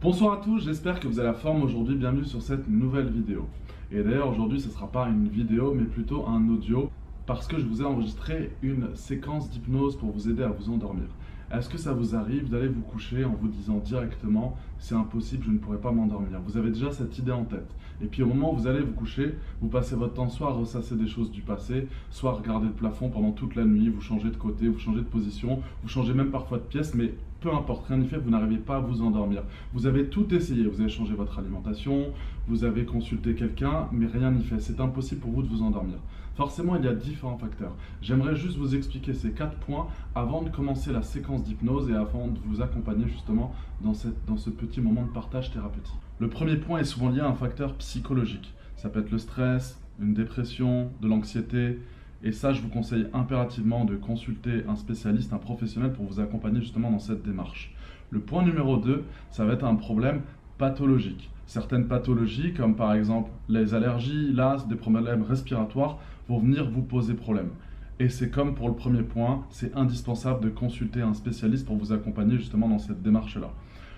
Bonsoir à tous, j'espère que vous avez la forme aujourd'hui, bienvenue sur cette nouvelle vidéo. Et d'ailleurs aujourd'hui ce ne sera pas une vidéo mais plutôt un audio parce que je vous ai enregistré une séquence d'hypnose pour vous aider à vous endormir. Est-ce que ça vous arrive d'aller vous coucher en vous disant directement c'est impossible, je ne pourrai pas m'endormir? Vous avez déjà cette idée en tête. Et puis au moment où vous allez vous coucher, vous passez votre temps soit à ressasser des choses du passé, soit à regarder le plafond pendant toute la nuit, vous changez de côté, vous changez de position, vous changez même parfois de pièce, mais peu importe, rien n'y fait, vous n'arrivez pas à vous endormir. Vous avez tout essayé, vous avez changé votre alimentation, vous avez consulté quelqu'un, mais rien n'y fait. C'est impossible pour vous de vous endormir. Forcément, il y a différents facteurs. J'aimerais juste vous expliquer ces 4 points avant de commencer la séquence d'hypnose et avant de vous accompagner justement dans ce petit moment de partage thérapeutique. Le premier point est souvent lié à un facteur psychologique. Ça peut être le stress, une dépression, de l'anxiété. Et ça, je vous conseille impérativement de consulter un spécialiste, un professionnel pour vous accompagner justement dans cette démarche. Le point numéro 2, ça va être un problème pathologique. Certaines pathologies, comme par exemple les allergies, l'asthme, des problèmes respiratoires, vont venir vous poser problème. Et c'est comme pour le premier point, c'est indispensable de consulter un spécialiste pour vous accompagner justement dans cette démarche-là.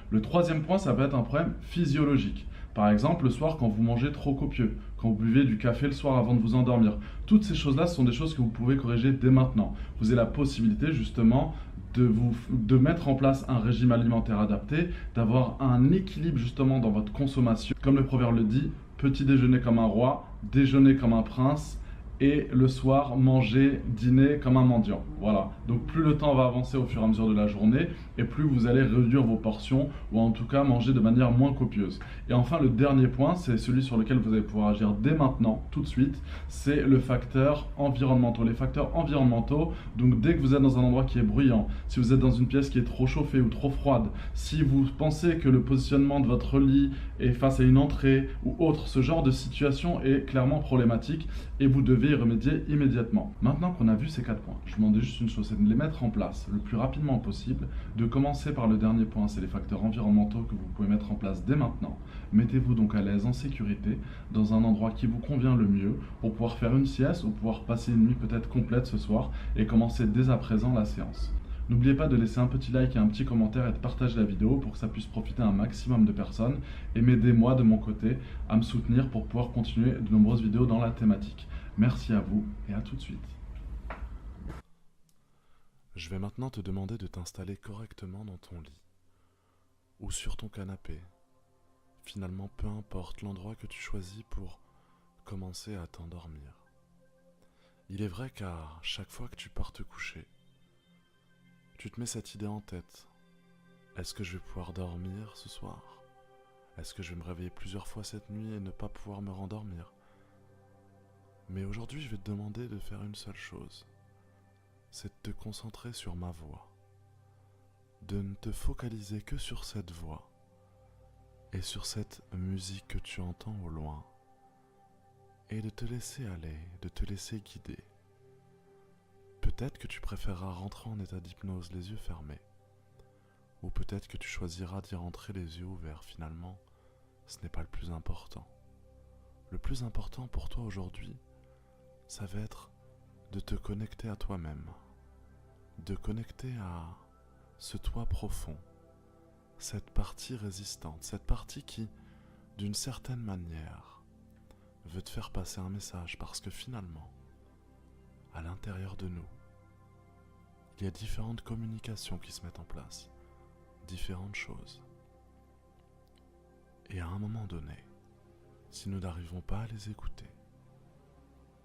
Le troisième point, ça va être un problème physiologique. Par exemple, le soir, quand vous mangez trop copieux, quand vous buvez du café le soir avant de vous endormir. Toutes ces choses-là, ce sont des choses que vous pouvez corriger dès maintenant. Vous avez la possibilité justement de mettre en place un régime alimentaire adapté, d'avoir un équilibre justement dans votre consommation. Comme le proverbe le dit, petit déjeuner comme un roi, déjeuner comme un prince, et le soir, manger, dîner comme un mendiant. Voilà. Donc plus le temps va avancer au fur et à mesure de la journée, et plus vous allez réduire vos portions, ou en tout cas manger de manière moins copieuse. Et enfin, le dernier point, c'est celui sur lequel vous allez pouvoir agir dès maintenant, tout de suite, c'est le facteur environnemental. Les facteurs environnementaux, donc dès que vous êtes dans un endroit qui est bruyant, si vous êtes dans une pièce qui est trop chauffée ou trop froide, si vous pensez que le positionnement de votre lit est face à une entrée ou autre, ce genre de situation est clairement problématique et vous devez y remédier immédiatement. Maintenant qu'on a vu ces 4 points, je vous demande juste une chose, c'est de les mettre en place le plus rapidement possible, de commencer par le dernier point, c'est les facteurs environnementaux que vous pouvez mettre en place dès maintenant. Mettez-vous donc à l'aise en sécurité, dans un endroit qui vous convient le mieux, pour pouvoir faire une sieste ou pouvoir passer une nuit peut-être complète ce soir et commencer dès à présent la séance. N'oubliez pas de laisser un petit like et un petit commentaire et de partager la vidéo pour que ça puisse profiter à un maximum de personnes et m'aider moi de mon côté à me soutenir pour pouvoir continuer de nombreuses vidéos dans la thématique. Merci à vous et à tout de suite. Je vais maintenant te demander de t'installer correctement dans ton lit ou sur ton canapé. Finalement, peu importe l'endroit que tu choisis pour commencer à t'endormir. Il est vrai qu'à chaque fois que tu pars te coucher, tu te mets cette idée en tête. Est-ce que je vais pouvoir dormir ce soir? Est-ce que je vais me réveiller plusieurs fois cette nuit et ne pas pouvoir me rendormir? Mais aujourd'hui, je vais te demander de faire une seule chose. C'est de te concentrer sur ma voix. De ne te focaliser que sur cette voix et sur cette musique que tu entends au loin. Et de te laisser aller, de te laisser guider. Peut-être que tu préféreras rentrer en état d'hypnose les yeux fermés. Ou peut-être que tu choisiras d'y rentrer les yeux ouverts. Finalement, ce n'est pas le plus important. Le plus important pour toi aujourd'hui, ça va être de te connecter à toi-même. De connecter à ce toi profond. Cette partie résistante. Cette partie qui, d'une certaine manière, veut te faire passer un message. Parce que finalement, à l'intérieur de nous, il y a différentes communications qui se mettent en place, différentes choses. Et à un moment donné, si nous n'arrivons pas à les écouter,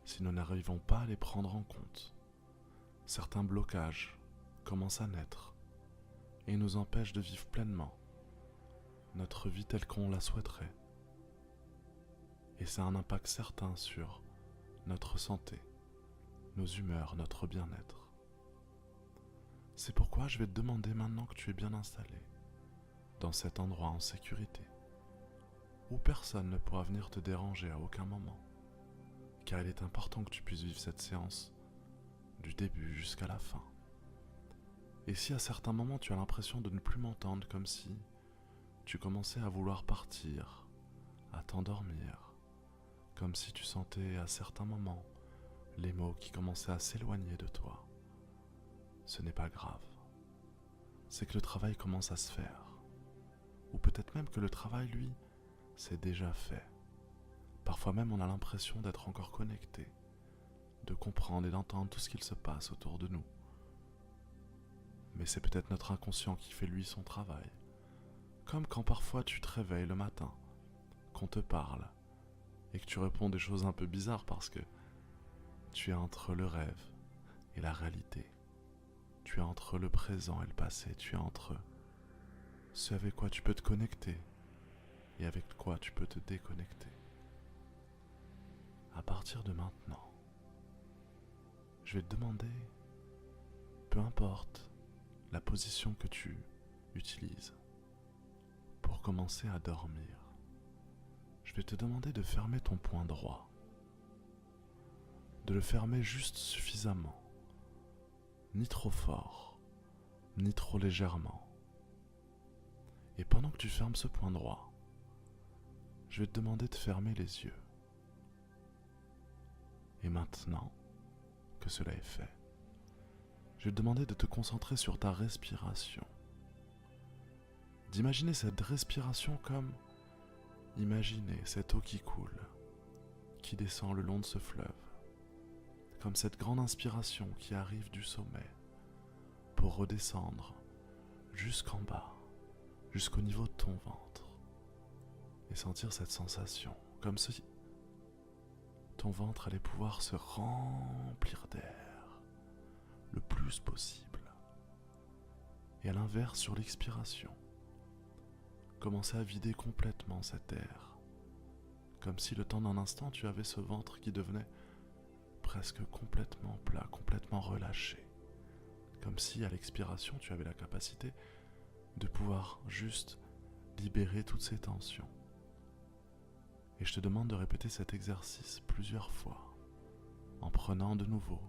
si nous n'arrivons pas à les prendre en compte, certains blocages commencent à naître et nous empêchent de vivre pleinement notre vie telle qu'on la souhaiterait. Et ça a un impact certain sur notre santé, nos humeurs, notre bien-être. C'est pourquoi je vais te demander maintenant que tu es bien installé, dans cet endroit en sécurité, où personne ne pourra venir te déranger à aucun moment, car il est important que tu puisses vivre cette séance du début jusqu'à la fin. Et si à certains moments tu as l'impression de ne plus m'entendre, comme si tu commençais à vouloir partir, à t'endormir, comme si tu sentais à certains moments les mots qui commençaient à s'éloigner de toi, ce n'est pas grave. C'est que le travail commence à se faire. Ou peut-être même que le travail, lui, c'est déjà fait. Parfois même on a l'impression d'être encore connecté, de comprendre et d'entendre tout ce qu'il se passe autour de nous. Mais c'est peut-être notre inconscient qui fait lui son travail. Comme quand parfois tu te réveilles le matin, qu'on te parle, et que tu réponds des choses un peu bizarres parce que tu es entre le rêve et la réalité. Tu es entre le présent et le passé, tu es entre ce avec quoi tu peux te connecter et avec quoi tu peux te déconnecter. À partir de maintenant, je vais te demander, peu importe la position que tu utilises pour commencer à dormir, je vais te demander de fermer ton poing droit, de le fermer juste suffisamment, ni trop fort, ni trop légèrement. Et pendant que tu fermes ce poing droit, je vais te demander de fermer les yeux. Et maintenant que cela est fait, je vais te demander de te concentrer sur ta respiration. D'imaginer cette respiration comme imaginer cette eau qui coule, qui descend le long de ce fleuve, comme cette grande inspiration qui arrive du sommet pour redescendre jusqu'en bas, jusqu'au niveau de ton ventre, et sentir cette sensation, comme si ton ventre allait pouvoir se remplir d'air le plus possible. Et à l'inverse, sur l'expiration, commencer à vider complètement cet air, comme si le temps d'un instant tu avais ce ventre qui devenait presque complètement plat, complètement relâché, comme si à l'expiration tu avais la capacité de pouvoir juste libérer toutes ces tensions. Et je te demande de répéter cet exercice plusieurs fois, en prenant de nouveau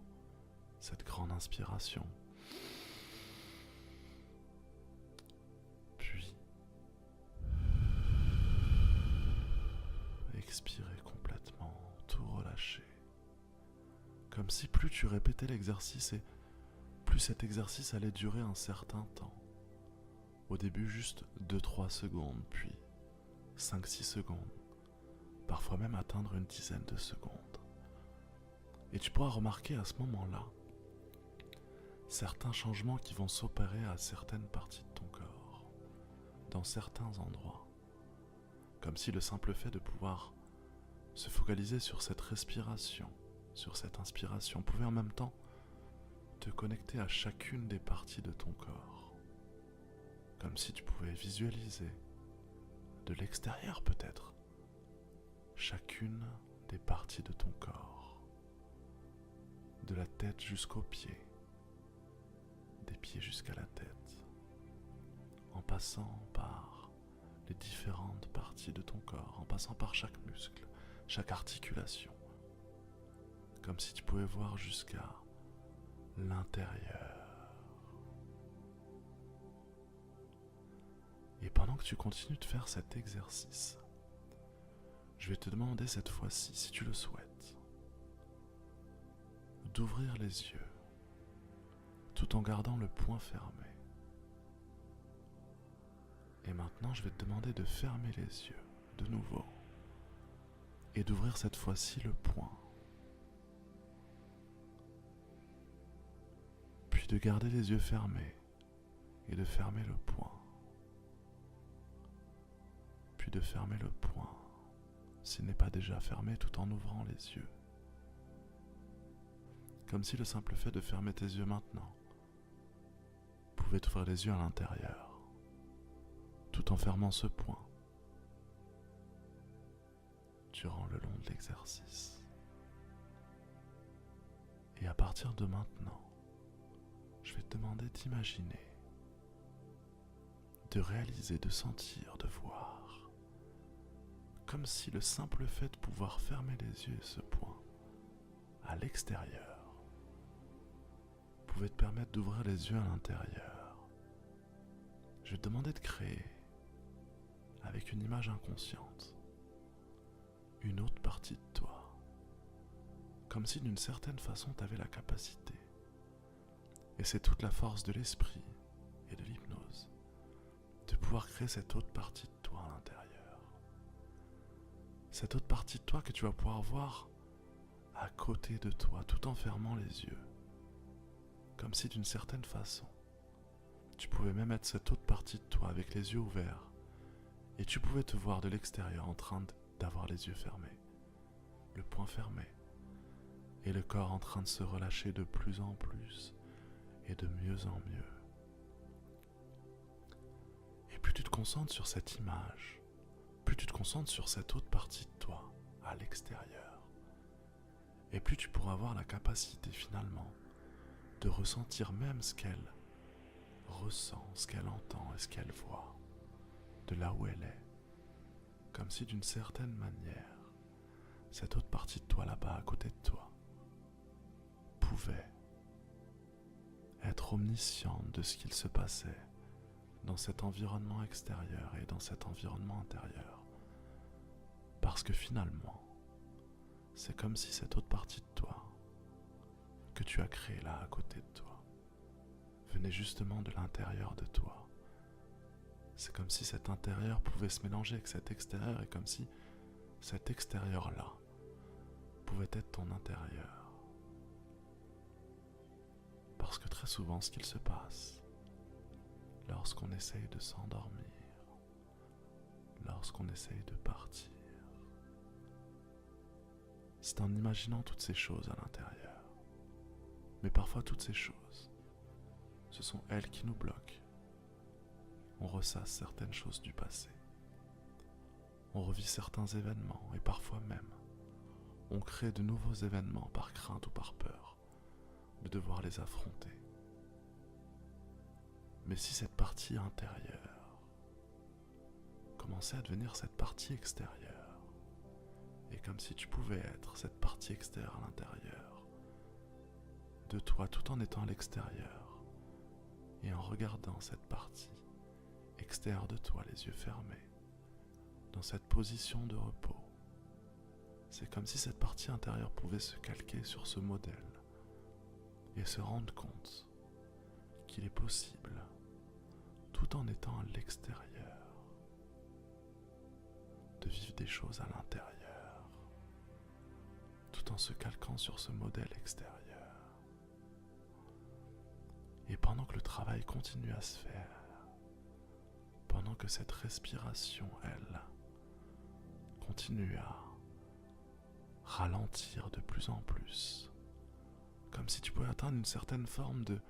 cette grande inspiration, puis expirer complètement, tout relâcher. Comme si plus tu répétais l'exercice et plus cet exercice allait durer un certain temps. Au début juste 2-3 secondes, puis 5-6 secondes, parfois même atteindre une dizaine de secondes. Et tu pourras remarquer à ce moment-là certains changements qui vont s'opérer à certaines parties de ton corps, dans certains endroits, comme si le simple fait de pouvoir se focaliser sur cette respiration, sur cette inspiration, pouvait en même temps te connecter à chacune des parties de ton corps, comme si tu pouvais visualiser de l'extérieur peut-être chacune des parties de ton corps, de la tête jusqu'aux pieds, des pieds jusqu'à la tête, en passant par les différentes parties de ton corps, en passant par chaque muscle, chaque articulation, comme si tu pouvais voir jusqu'à l'intérieur. Et pendant que tu continues de faire cet exercice, je vais te demander cette fois-ci, si tu le souhaites, d'ouvrir les yeux tout en gardant le poing fermé. Et maintenant, je vais te demander de fermer les yeux de nouveau et d'ouvrir cette fois-ci le poing. Puis de garder les yeux fermés et de fermer le poing. Puis de fermer le poing s'il n'est pas déjà fermé, tout en ouvrant les yeux. Comme si le simple fait de fermer tes yeux maintenant pouvait t'ouvrir les yeux à l'intérieur, tout en fermant ce poing durant le long de l'exercice. Et à partir de maintenant, je vais te demander d'imaginer, de réaliser, de sentir, de voir, comme si le simple fait de pouvoir fermer les yeux et ce point à l'extérieur pouvait te permettre d'ouvrir les yeux à l'intérieur. Je vais te demander de créer, avec une image inconsciente, une autre partie de toi, comme si d'une certaine façon tu avais la capacité, et c'est toute la force de l'esprit et de l'hypnose, de pouvoir pouvoir créer cette autre partie de toi à l'intérieur. Cette autre partie de toi que tu vas pouvoir voir à côté de toi, tout en fermant les yeux. Comme si d'une certaine façon, tu pouvais même être cette autre partie de toi avec les yeux ouverts. Et tu pouvais te voir de l'extérieur en train d'avoir les yeux fermés, le poing fermé, et le corps en train de se relâcher de plus en plus et de mieux en mieux. Et plus tu te concentres sur cette image, plus tu te concentres sur cette autre partie de toi, à l'extérieur, et plus tu pourras avoir la capacité finalement de ressentir même ce qu'elle ressent, ce qu'elle entend et ce qu'elle voit, de là où elle est, comme si d'une certaine manière, cette autre partie de toi là-bas à côté de toi pouvait être omnisciente de ce qu'il se passait dans cet environnement extérieur et dans cet environnement intérieur. Parce que finalement, c'est comme si cette autre partie de toi que tu as créée là à côté de toi venait justement de l'intérieur de toi. C'est comme si cet intérieur pouvait se mélanger avec cet extérieur et comme si cet extérieur-là pouvait être ton intérieur. Parce que très souvent, ce qu'il se passe lorsqu'on essaye de s'endormir, lorsqu'on essaye de partir, c'est en imaginant toutes ces choses à l'intérieur. Mais parfois, toutes ces choses, ce sont elles qui nous bloquent. On ressasse certaines choses du passé. On revit certains événements et parfois même, on crée de nouveaux événements par crainte ou par peur de devoir les affronter. Mais si cette partie intérieure commençait à devenir cette partie extérieure, et comme si tu pouvais être cette partie extérieure à l'intérieur de toi tout en étant à l'extérieur et en regardant cette partie extérieure de toi, les yeux fermés, dans cette position de repos, c'est comme si cette partie intérieure pouvait se calquer sur ce modèle et se rendre compte qu'il est possible, tout en étant à l'extérieur, de vivre des choses à l'intérieur, tout en se calquant sur ce modèle extérieur. Et pendant que le travail continue à se faire, pendant que cette respiration, elle, continue à ralentir de plus en plus, comme si tu pouvais atteindre une certaine forme de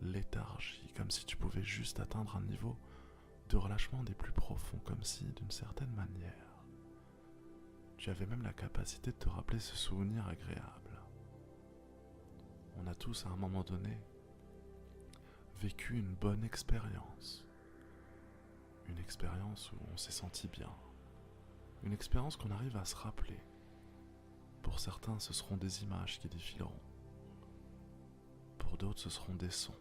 léthargie, comme si tu pouvais juste atteindre un niveau de relâchement des plus profonds, comme si, d'une certaine manière, tu avais même la capacité de te rappeler ce souvenir agréable. On a tous, à un moment donné, vécu une bonne expérience. Une expérience où on s'est senti bien. Une expérience qu'on arrive à se rappeler. Pour certains, ce seront des images qui défileront. Pour d'autres, ce seront des sons.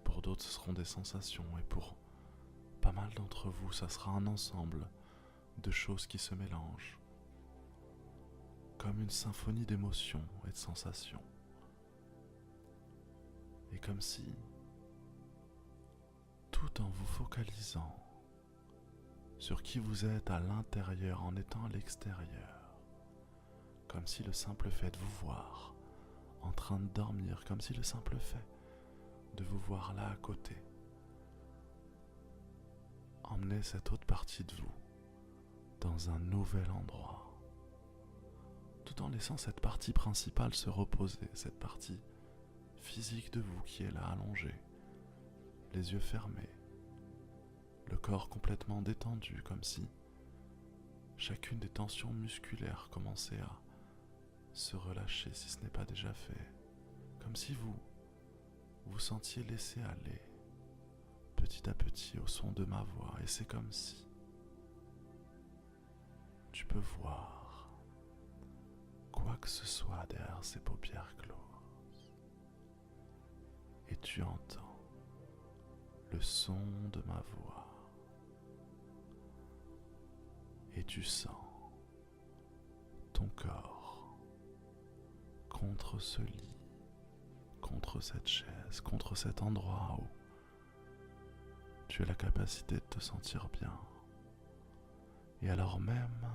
Pour d'autres, ce seront des sensations. Et pour pas mal d'entre vous, ça sera un ensemble de choses qui se mélangent. Comme une symphonie d'émotions et de sensations. Et comme si, tout en vous focalisant sur qui vous êtes à l'intérieur en étant à l'extérieur, comme si le simple fait de vous voir en train de dormir, comme si le simple fait de vous voir là à côté emmenait cette autre partie de vous dans un nouvel endroit, tout en laissant cette partie principale se reposer, cette partie physique de vous qui est là allongée, les yeux fermés, le corps complètement détendu, comme si chacune des tensions musculaires commençait à se relâcher si ce n'est pas déjà fait, comme si vous vous sentiez laissé aller petit à petit au son de ma voix, et c'est comme si tu peux voir quoi que ce soit derrière ces paupières closes, et tu entends le son de ma voix, et tu sens ton corps contre ce lit, contre cette chaise, contre cet endroit où tu as la capacité de te sentir bien. Et alors même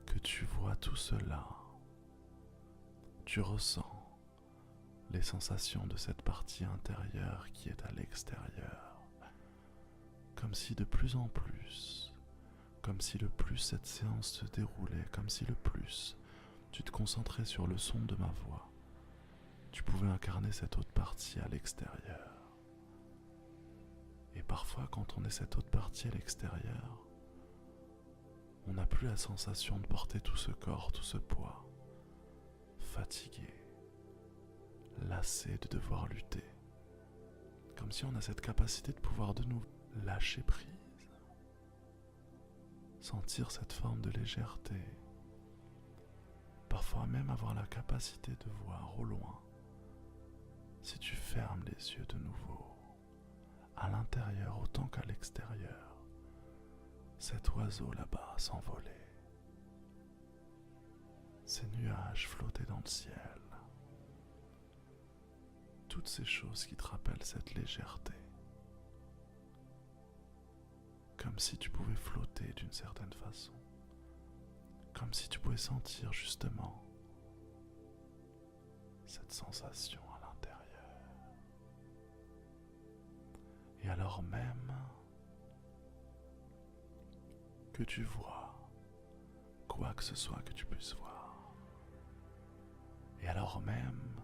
que tu vois tout cela, tu ressens les sensations de cette partie intérieure qui est à l'extérieur, comme si de plus en plus, comme si le plus cette séance se déroulait, comme si le plus tu te concentrais sur le son de ma voix, tu pouvais incarner cette autre partie à l'extérieur. Et parfois, quand on est cette autre partie à l'extérieur, on n'a plus la sensation de porter tout ce corps, tout ce poids, fatigué, lassé de devoir lutter. Comme si on a cette capacité de pouvoir de nouveau lâcher prise, sentir cette forme de légèreté, parfois même avoir la capacité de voir au loin, si tu fermes les yeux de nouveau, à l'intérieur autant qu'à l'extérieur, cet oiseau là-bas s'envolait, ces nuages flottaient dans le ciel, toutes ces choses qui te rappellent cette légèreté, comme si tu pouvais flotter d'une certaine façon, comme si tu pouvais sentir justement cette sensation à l'intérieur. Et alors même que tu vois quoi que ce soit que tu puisses voir, et alors même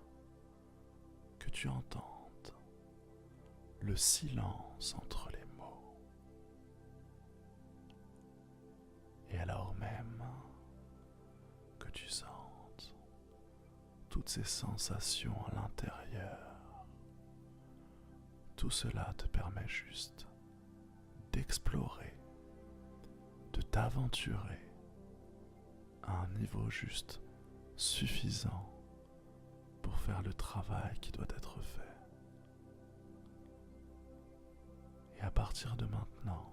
que tu entendes le silence entre les mots, et alors même que tu sentes toutes ces sensations à l'intérieur, tout cela te permet juste d'explorer, de t'aventurer à un niveau juste suffisant pour faire le travail qui doit être fait. Et à partir de maintenant,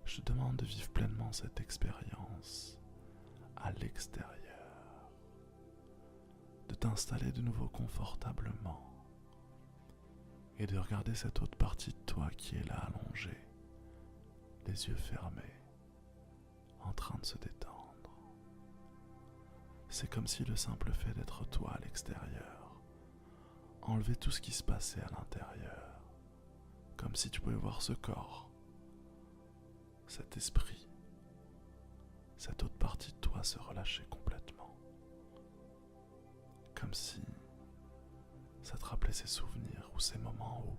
je te demande de vivre pleinement cette expérience à l'extérieur, de t'installer de nouveau confortablement et de regarder cette autre partie de toi qui est là allongée, les yeux fermés, en train de se détendre. C'est comme si le simple fait d'être toi à l'extérieur enlevait tout ce qui se passait à l'intérieur, comme si tu pouvais voir ce corps, cet esprit, cette autre partie de toi se relâcher complètement, comme si ça te rappelait ces souvenirs ou ces moments où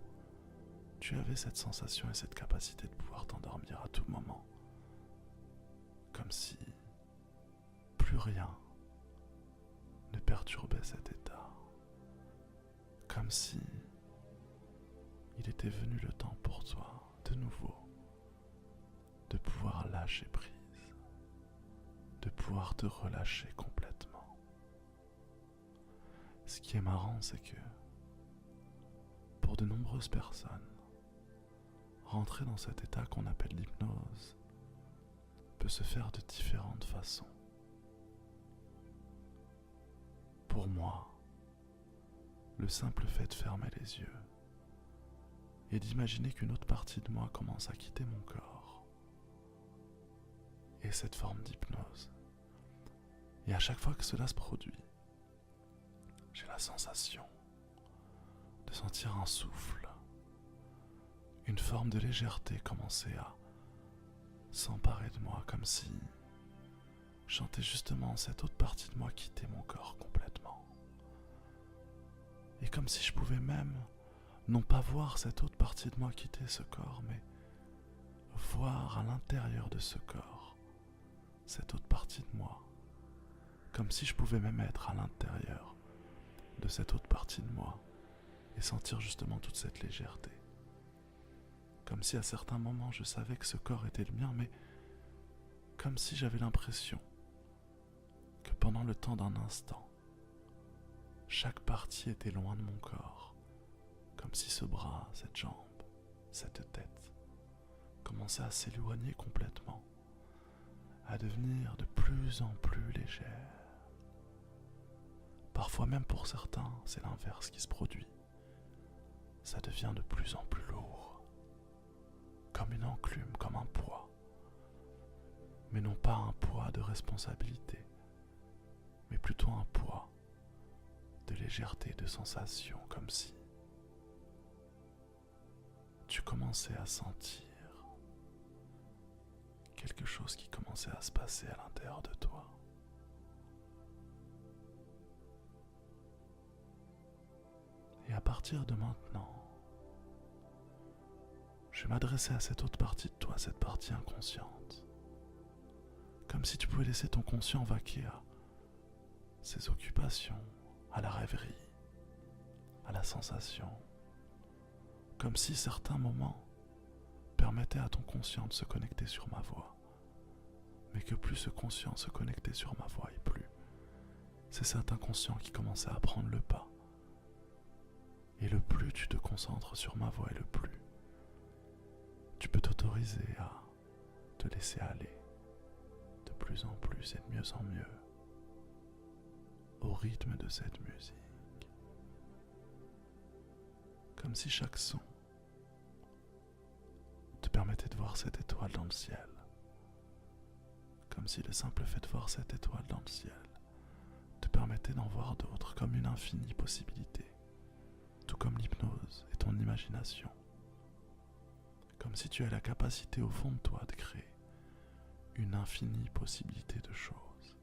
tu avais cette sensation et cette capacité de pouvoir t'endormir à tout moment, comme si plus rien ne perturbait cet état, comme si il était venu le temps pour toi de nouveau de pouvoir lâcher prise, de pouvoir te relâcher complètement. Ce qui est marrant, c'est que pour de nombreuses personnes, rentrer dans cet état qu'on appelle l'hypnose peut se faire de différentes façons. Pour moi, le simple fait de fermer les yeux et d'imaginer qu'une autre partie de moi commence à quitter mon corps est cette forme d'hypnose. Et à chaque fois que cela se produit, j'ai la sensation de sentir un souffle, une forme de légèreté commencer à s'emparer de moi, comme si je sentais justement cette autre partie de moi quitter mon corps complètement. Et comme si je pouvais même non pas voir cette autre partie de moi quitter ce corps, mais voir à l'intérieur de ce corps cette autre partie de moi, comme si je pouvais même être à l'intérieur de cette autre partie de moi et sentir justement toute cette légèreté. Comme si à certains moments je savais que ce corps était le mien, mais comme si j'avais l'impression que pendant le temps d'un instant, chaque partie était loin de mon corps, comme si ce bras, cette jambe, cette tête commençait à s'éloigner complètement, à devenir de plus en plus légère. Parfois même pour certains, c'est l'inverse qui se produit. Ça devient de plus en plus lourd, comme une enclume, comme un poids. Mais non pas un poids de responsabilité, mais plutôt un poids de légèreté, de sensation, comme si tu commençais à sentir quelque chose qui commençait à se passer à l'intérieur de toi. Et à partir de maintenant, je vais m'adresser à cette autre partie de toi, cette partie inconsciente. Comme si tu pouvais laisser ton conscient vaquer à ses occupations, à la rêverie, à la sensation. Comme si certains moments permettaient à ton conscient de se connecter sur ma voix. Mais que plus ce conscient se connectait sur ma voix et plus, c'est cet inconscient qui commençait à prendre le pas. Et le plus tu te concentres sur ma voix et le plus tu peux t'autoriser à te laisser aller de plus en plus et de mieux en mieux au rythme de cette musique. Comme si chaque son te permettait de voir cette étoile dans le ciel. Comme si le simple fait de voir cette étoile dans le ciel te permettait d'en voir d'autres comme une infinie possibilité. Tout comme l'hypnose et ton imagination. Comme si tu as la capacité au fond de toi de créer une infinie possibilité de choses.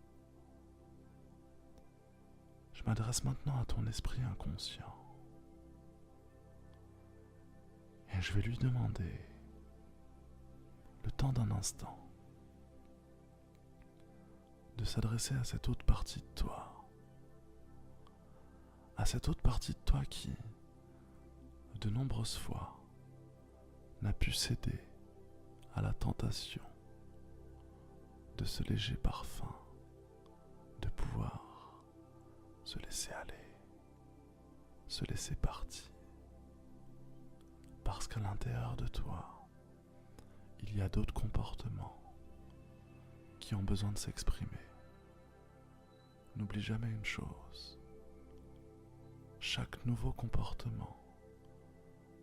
Je m'adresse maintenant à ton esprit inconscient. Et je vais lui demander, le temps d'un instant, de s'adresser à cette autre partie de toi. À cette autre partie de toi qui, de nombreuses fois, n'a pu céder à la tentation de ce léger parfum, de pouvoir se laisser aller, se laisser partir. Parce qu'à l'intérieur de toi, il y a d'autres comportements qui ont besoin de s'exprimer. N'oublie jamais une chose, chaque nouveau comportement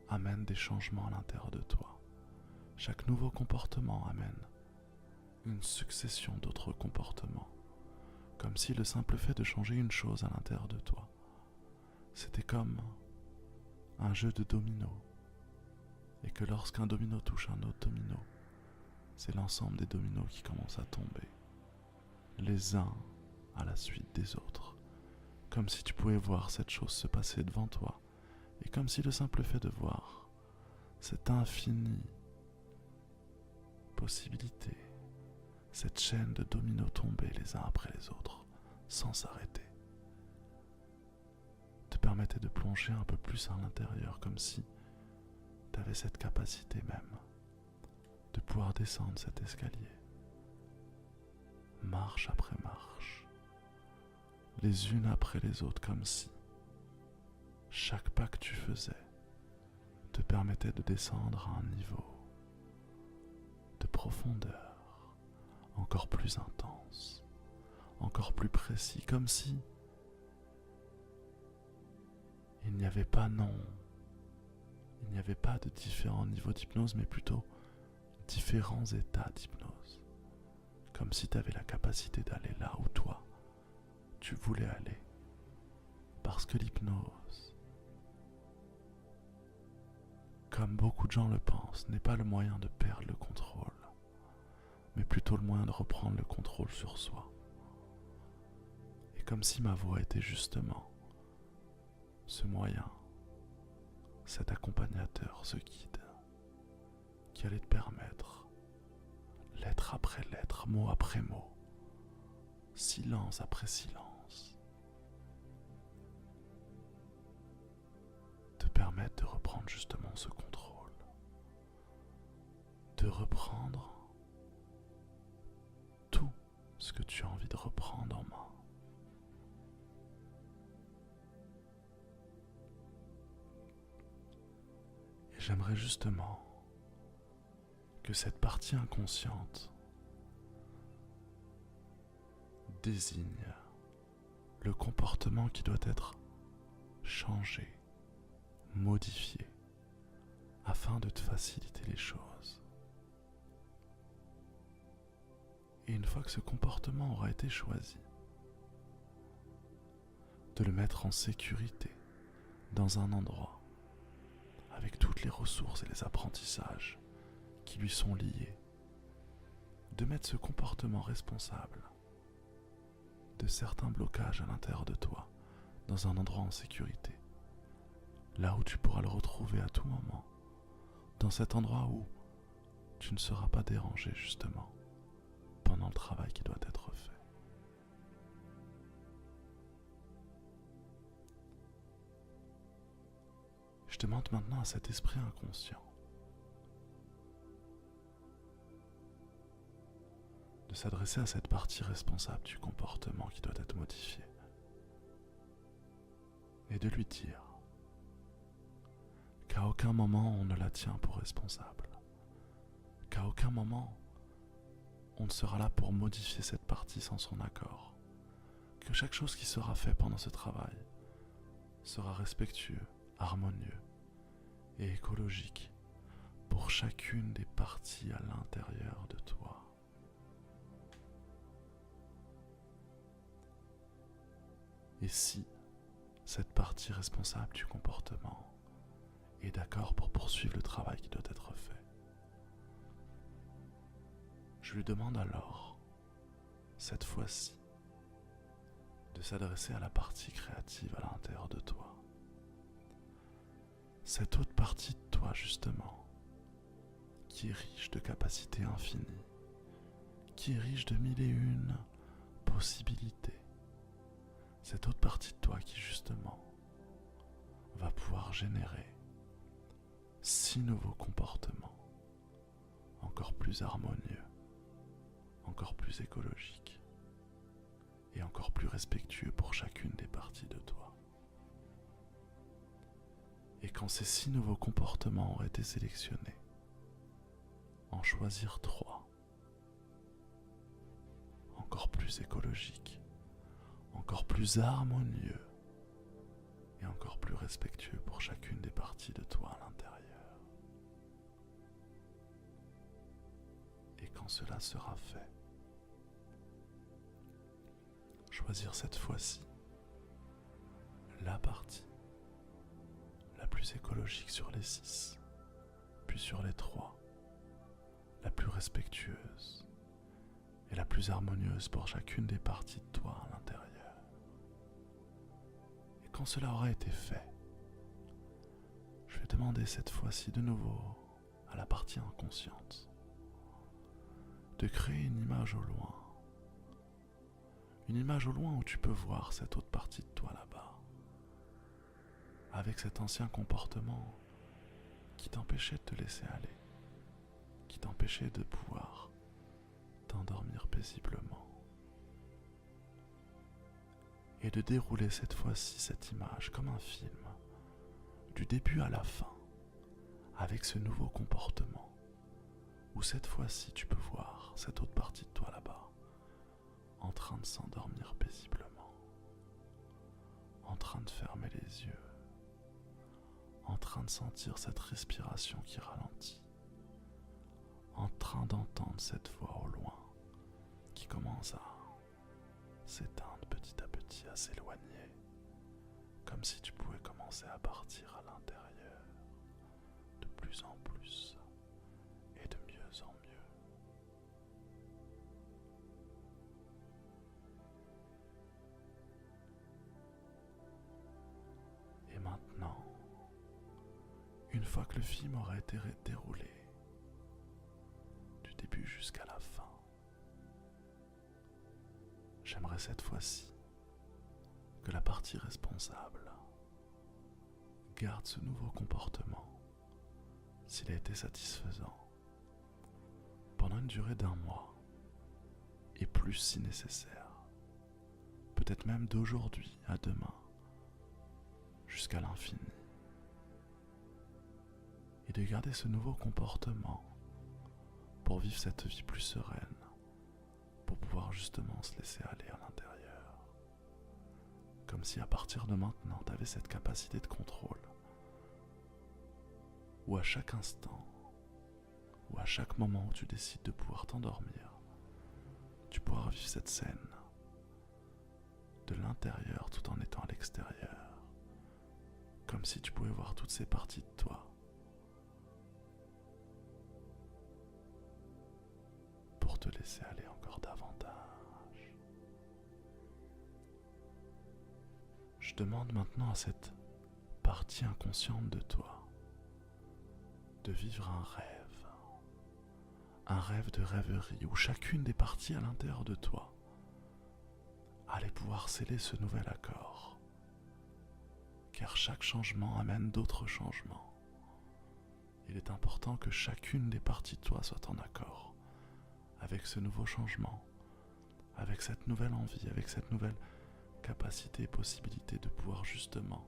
amène des changements à l'intérieur de toi. Chaque nouveau comportement amène une succession d'autres comportements. Comme si le simple fait de changer une chose à l'intérieur de toi, c'était comme un jeu de domino. Et que lorsqu'un domino touche un autre domino, c'est l'ensemble des dominos qui commencent à tomber, les uns à la suite des autres. Comme si tu pouvais voir cette chose se passer devant toi. Et comme si le simple fait de voir cette infinie possibilité, cette chaîne de dominos tomber les uns après les autres, sans s'arrêter, te permettait de plonger un peu plus à l'intérieur, comme si tu avais cette capacité même de pouvoir descendre cet escalier, marche après marche, les unes après les autres, comme si chaque pas que tu faisais te permettait de descendre à un niveau de profondeur encore plus intense, encore plus précis, comme si il n'y avait pas il n'y avait pas de différents niveaux d'hypnose, mais plutôt différents états d'hypnose, comme si tu avais la capacité d'aller là où toi tu voulais aller, parce que l'hypnose, comme beaucoup de gens le pensent, n'est pas le moyen de perdre le contrôle, mais plutôt le moyen de reprendre le contrôle sur soi. Et comme si ma voix était justement ce moyen, cet accompagnateur, ce guide, qui allait te permettre, lettre après lettre, mot après mot, silence après silence, te permettre de reprendre justement ce contrôle, de reprendre tout ce que tu as envie de reprendre en main. Et j'aimerais justement que cette partie inconsciente désigne le comportement qui doit être changé, modifié, afin de te faciliter les choses. Et une fois que ce comportement aura été choisi, de le mettre en sécurité dans un endroit avec toutes les ressources et les apprentissages qui lui sont liés, de mettre ce comportement responsable de certains blocages à l'intérieur de toi dans un endroit en sécurité, là où tu pourras le retrouver à tout moment, dans cet endroit où tu ne seras pas dérangé justement pendant le travail qui doit être fait. Je demande maintenant à cet esprit inconscient de s'adresser à cette partie responsable du comportement qui doit être modifié et de lui dire qu'à aucun moment on ne la tient pour responsable, qu'à aucun moment on ne sera là pour modifier cette partie sans son accord, que chaque chose qui sera faite pendant ce travail sera respectueux, harmonieux et écologique pour chacune des parties à l'intérieur de toi. Et si cette partie responsable du comportement est d'accord pour poursuivre le travail qui doit être fait, je lui demande alors, cette fois-ci, de s'adresser à la partie créative à l'intérieur de toi. Cette autre partie de toi, justement, qui est riche de capacités infinies, qui est riche de mille et une possibilités. Cette autre partie de toi qui, justement, va pouvoir générer 6 nouveaux comportements encore plus harmonieux, encore plus écologiques et encore plus respectueux pour chacune des parties de toi. Et quand ces 6 nouveaux comportements auraient été sélectionnés, en choisir 3, encore plus écologiques, encore plus harmonieux et encore plus respectueux pour chacune des parties de toi à l'intérieur. Et quand cela sera fait, choisir cette fois-ci la partie la plus écologique sur les 6, puis sur les 3, la plus respectueuse et la plus harmonieuse pour chacune des parties de toi à l'intérieur. Et quand cela aura été fait, je vais demander cette fois-ci de nouveau à la partie inconsciente de créer une image au loin. Une image au loin où tu peux voir cette autre partie de toi là-bas, avec cet ancien comportement qui t'empêchait de te laisser aller, qui t'empêchait de pouvoir t'endormir paisiblement. Et de dérouler cette fois-ci cette image comme un film, du début à la fin, avec ce nouveau comportement, où cette fois-ci tu peux voir cette autre partie de toi là-bas, en train de s'endormir paisiblement, en train de fermer les yeux, en train de sentir cette respiration qui ralentit, en train d'entendre cette voix au loin qui commence à s'éteindre petit à petit, à s'éloigner, comme si tu pouvais commencer à partir à l'intérieur, de plus en plus et de mieux en mieux. Et maintenant, une fois que le film aura été déroulé, du début jusqu'à la fin, j'aimerais cette fois-ci que la partie responsable garde ce nouveau comportement, s'il a été satisfaisant, pendant une durée d'1 mois, et plus si nécessaire, peut-être même d'aujourd'hui à demain, jusqu'à l'infini. Et de garder ce nouveau comportement pour vivre cette vie plus sereine, pour pouvoir justement se laisser aller à l'intérieur. Comme si à partir de maintenant, tu avais cette capacité de contrôle. où à chaque instant, ou à chaque moment où tu décides de pouvoir t'endormir, tu pourras vivre cette scène de l'intérieur tout en étant à l'extérieur, comme si tu pouvais voir toutes ces parties de toi, pour te laisser aller encore davantage. Je demande maintenant à cette partie inconsciente de toi de vivre un rêve de rêverie où chacune des parties à l'intérieur de toi allait pouvoir sceller ce nouvel accord, car chaque changement amène d'autres changements. Il est important que chacune des parties de toi soit en accord avec ce nouveau changement, avec cette nouvelle envie, avec cette nouvelle capacité et possibilité de pouvoir justement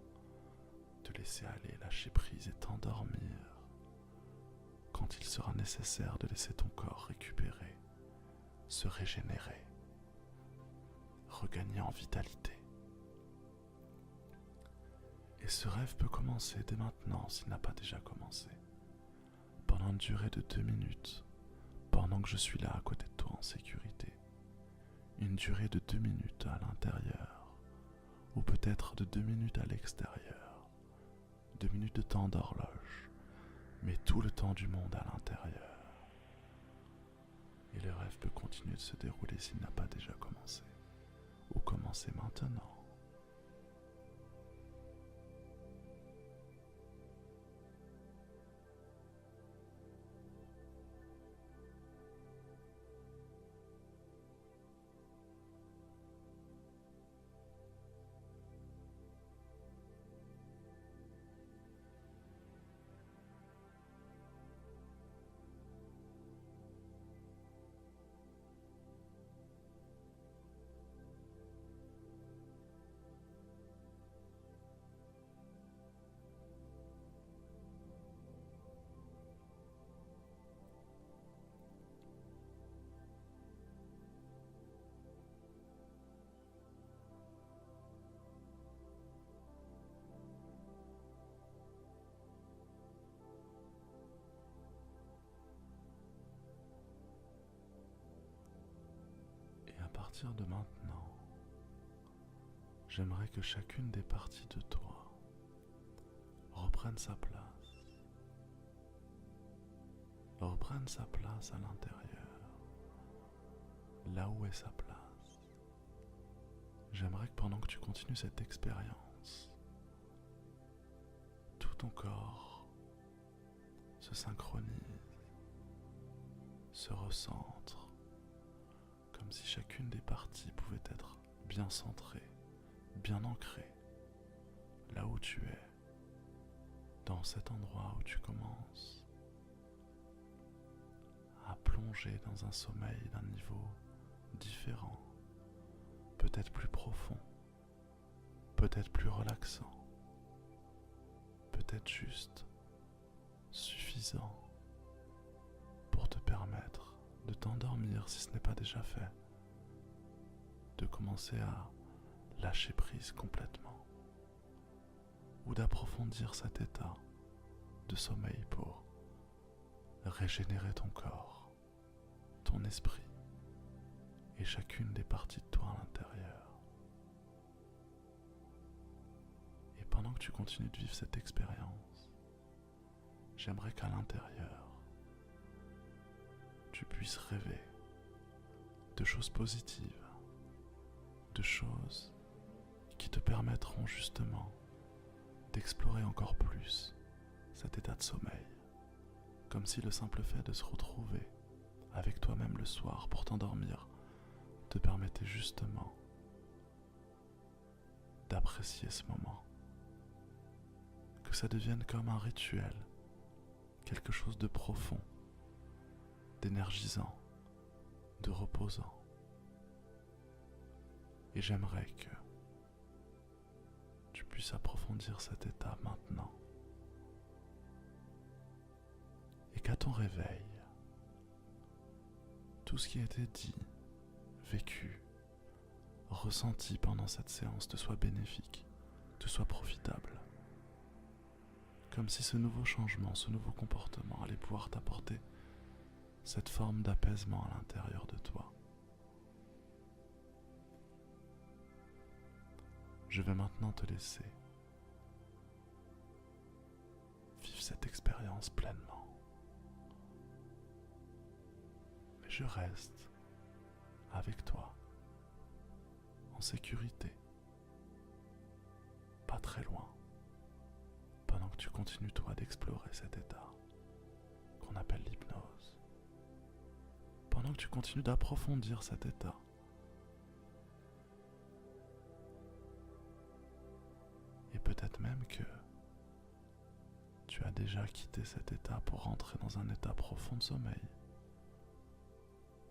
te laisser aller, lâcher prise et t'endormir quand il sera nécessaire de laisser ton corps récupérer, se régénérer, regagner en vitalité. Et ce rêve peut commencer dès maintenant s'il n'a pas déjà commencé, pendant une durée de 2 minutes, pendant que je suis là à côté de toi en sécurité. Une durée de 2 minutes à l'intérieur, ou peut-être de 2 minutes à l'extérieur, 2 minutes de temps d'horloge, mais tout le temps du monde à l'intérieur. Et le rêve peut continuer de se dérouler s'il n'a pas déjà commencé, ou commencer maintenant. À partir de maintenant, j'aimerais que chacune des parties de toi reprenne sa place. Reprenne sa place à l'intérieur, là où est sa place. J'aimerais que pendant que tu continues cette expérience, tout ton corps se synchronise, se recentre, comme si chacune des parties pouvait être bien centrée, bien ancrée, là où tu es, dans cet endroit où tu commences à plonger dans un sommeil d'un niveau différent, peut-être plus profond, peut-être plus relaxant, peut-être juste suffisant pour te permettre de t'endormir si ce n'est pas déjà fait, de commencer à lâcher prise complètement, ou d'approfondir cet état de sommeil pour régénérer ton corps, ton esprit et chacune des parties de toi à l'intérieur. Et pendant que tu continues de vivre cette expérience, j'aimerais qu'à l'intérieur, tu puisses rêver de choses positives, de choses qui te permettront justement d'explorer encore plus cet état de sommeil, comme si le simple fait de se retrouver avec toi-même le soir pour t'endormir te permettait justement d'apprécier ce moment, que ça devienne comme un rituel, quelque chose de profond, d'énergisant, de reposant. Et j'aimerais que tu puisses approfondir cet état maintenant. Et qu'à ton réveil, tout ce qui a été dit, vécu, ressenti pendant cette séance te soit bénéfique, te soit profitable. Comme si ce nouveau changement, ce nouveau comportement allait pouvoir t'apporter cette forme d'apaisement à l'intérieur de toi. Je vais maintenant te laisser vivre cette expérience pleinement. Mais je reste avec toi, en sécurité, pas très loin, pendant que tu continues toi d'explorer cet état qu'on appelle l'hypnose. Pendant que tu continues d'approfondir cet état, et peut-être même que tu as déjà quitté cet état pour rentrer dans un état profond de sommeil,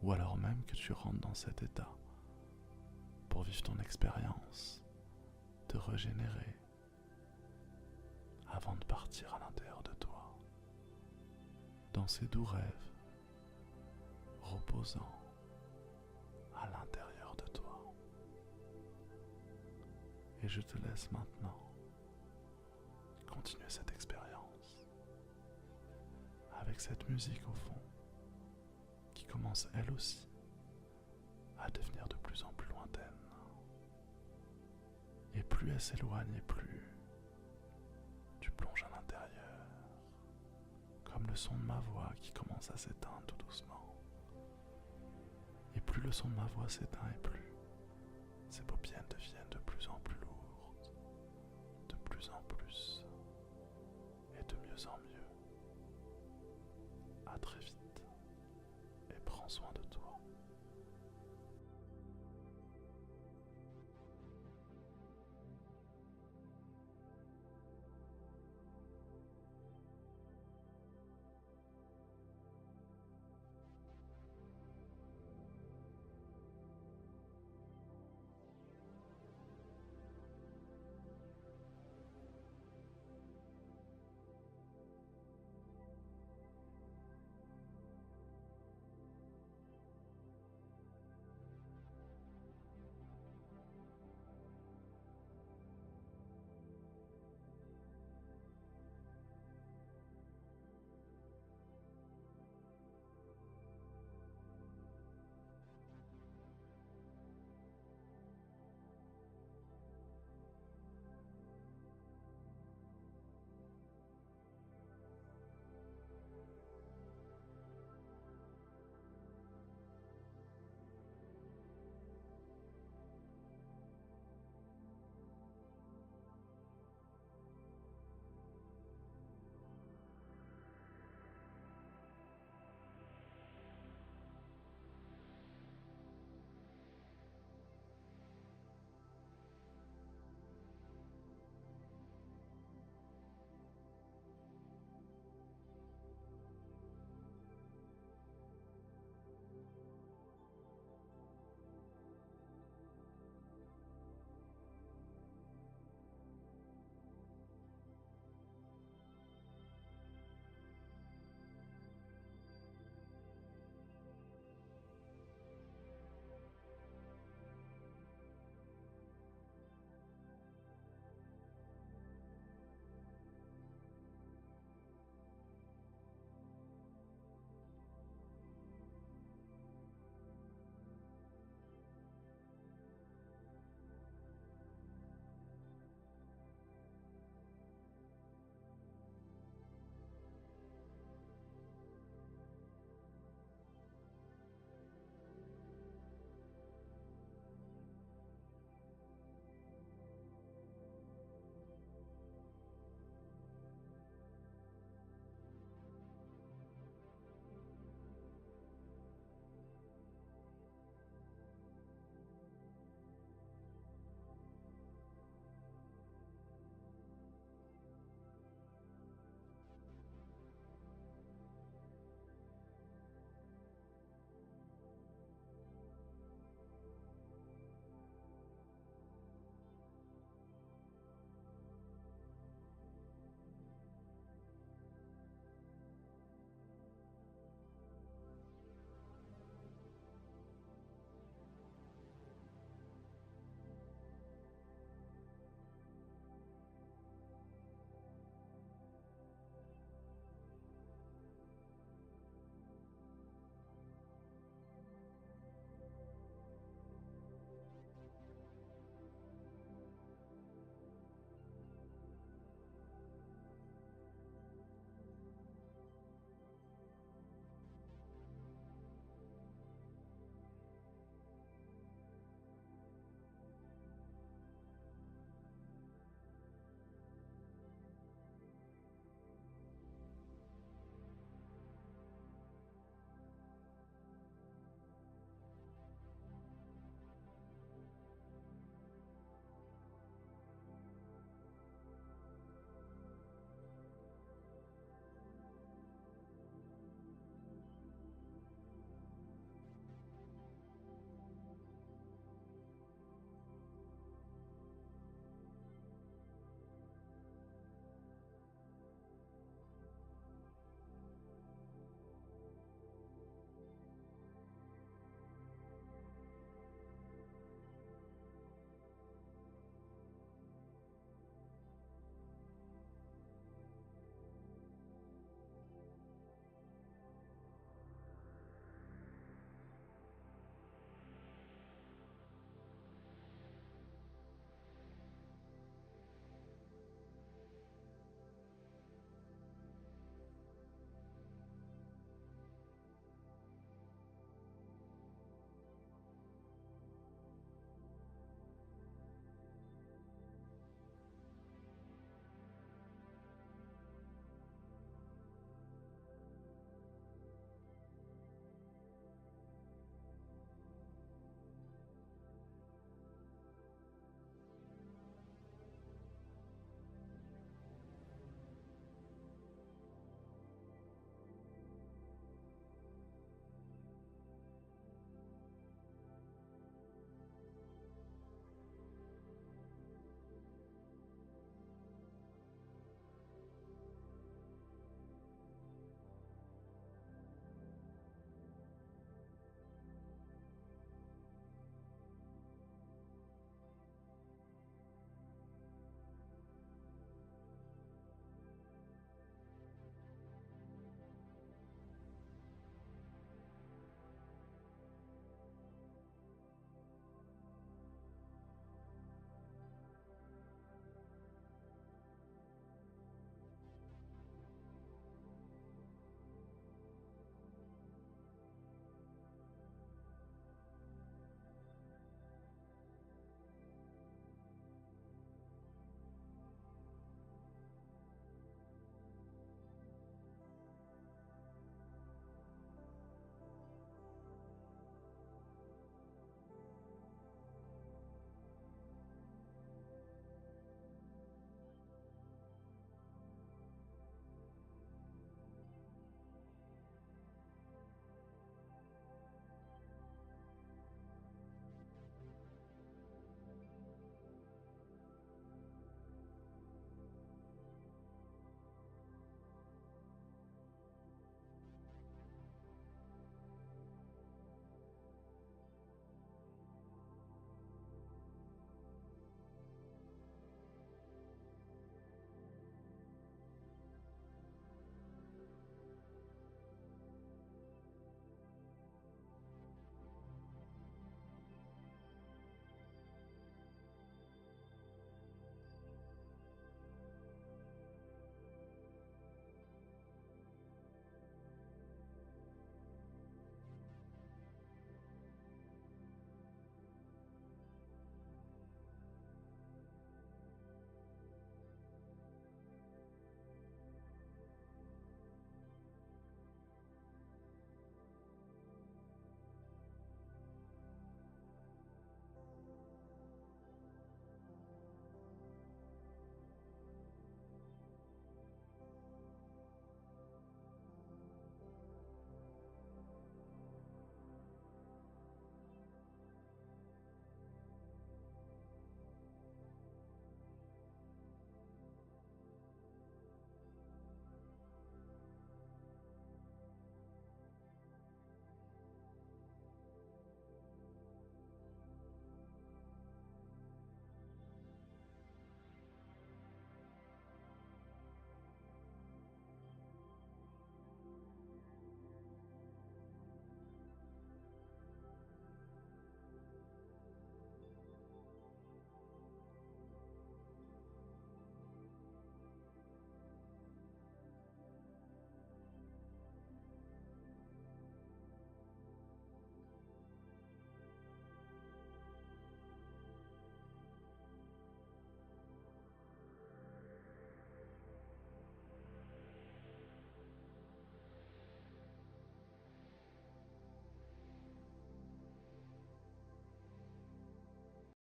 ou alors même que tu rentres dans cet état pour vivre ton expérience, te régénérer avant de partir à l'intérieur de toi, dans ces doux rêves reposant à l'intérieur de toi. Et je te laisse maintenant continuer cette expérience avec cette musique au fond qui commence elle aussi à devenir de plus en plus lointaine. Et plus elle s'éloigne, et plus tu plonges à l'intérieur, comme le son de ma voix qui commence à s'éteindre tout doucement. Et plus le son de ma voix s'éteint, et plus ces paupières deviennent de plus en plus lourdes, de plus en plus, et de mieux en mieux. À très vite, et prends soin de toi.